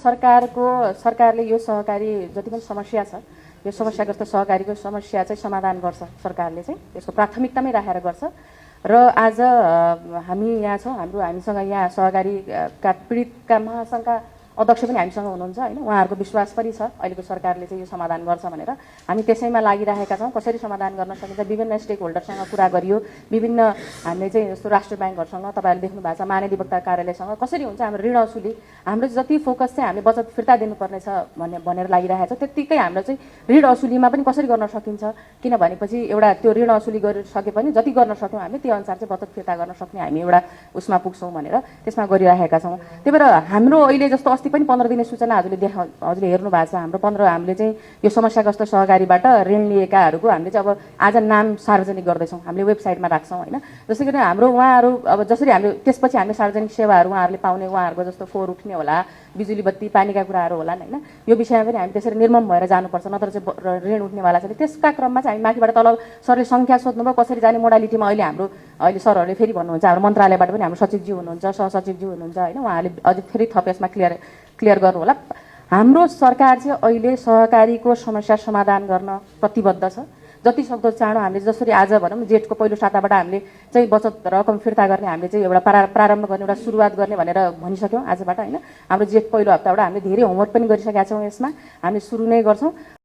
सरकारले यो सहकारी जति पनि समस्या छ यो समस्याग्रस्त सहकारीको समस्या चाहिँ समाधान गर्छ। सरकारले चाहिँ त्यसको प्राथमिकतामै राखेर गर्छ र आज हामी यहाँ छौँ। हामीसँग यहाँ सहकारीका पीडितका महासङ्घका अध्यक्ष पनि हामीसँग हुनुहुन्छ हैन। उहाँहरूको विश्वास पनि छ अहिलेको सरकारले चाहिँ यो समाधान गर्छ भनेर। हामी त्यसैमा लागिरहेका छौँ। कसरी समाधान गर्न सकिन्छ विभिन्न स्टेक होल्डरसँग कुरा गरियो। विभिन्न हामीले चाहिँ जस्तो राष्ट्र ब्याङ्कहरुसँग तपाईहरुले देख्नु भएको छ महाधिवक्ता कार्यालयसँग कसरी हुन्छ हाम्रो ऋण असुली। हाम्रो जति फोकस चाहिँ हामीले बचत फिर्ता दिनुपर्ने छ भनेर लागिरहेका छौँ त्यतिकै हाम्रो चाहिँ ऋण असुलीमा पनि कसरी गर्न सकिन्छ। किन भनेपछि एउटा त्यो ऋण असुली गरिसके पनि जति गर्न सक्यौँ हामीले त्यो अनुसार चाहिँ बचत फिर्ता गर्न सक्ने हामी एउटा उसमा पुग्छौँ भनेर त्यसमा गरिरहेका छौँ। त्यही भएर हाम्रो अहिले जस्तो अस्ति पनि 15 दिने सूचना हजुरले हेर्नु भएको छ। हामीले चाहिँ यो समस्याग्रस्त सहकारीबाट ऋण लिएकाहरूको हामीले चाहिँ अब आज नाम सार्वजनिक गर्दैछौँ। हामीले वेबसाइटमा राख्छौँ हैन। जसै गरी हाम्रो उहाँहरू अब जसरी हामीले त्यसपछि हामीले सार्वजनिक सेवाहरू उहाँहरूले पाउने उहाँहरूको जस्तो फोहोर उठ्ने होला बिजुली बत्ती पानीका कुराहरू होला हैन। यो विषयमा पनि हामी त्यसरी निर्मम भएर जानुपर्छ नत्र चाहिँ ऋण उठ्नेवाला छ। त्यसका क्रममा चाहिँ हामी माथिबाट तल सरले संख्या सोध्नुभयो कसरी जाने मोडालिटीमा अहिले सरहरूले फेरि भन्नुहुन्छ। हाम्रो मन्त्रालयबाट पनि हाम्रो सचिवज्यू हुनुहुन्छ सहसचिवज्यू हुनुहुन्छ हैन। उहाँहरूले अझै फेरि थप यसमा क्लियर गर्नु होला। हाम्रो सरकार चाहिँ अहिले सहकारीको समस्या समाधान गर्न प्रतिबद्ध छ। जति सक्दो चाँडो हामीले जसरी आज भनौँ जेठको पहिलो साताबाट हामीले चाहिँ बचत रकम फिर्ता गर्ने हामीले चाहिँ एउटा प्रारम्भ गर्ने एउटा सुरुवात गर्ने भनेर भनिसक्यौँ आजबाट हैन। हाम्रो जेठ पहिलो हप्ताबाट हामीले धेरै होमवर्क पनि गरिसकेका छौँ। यसमा हामीले सुरु नै गर्छौँ।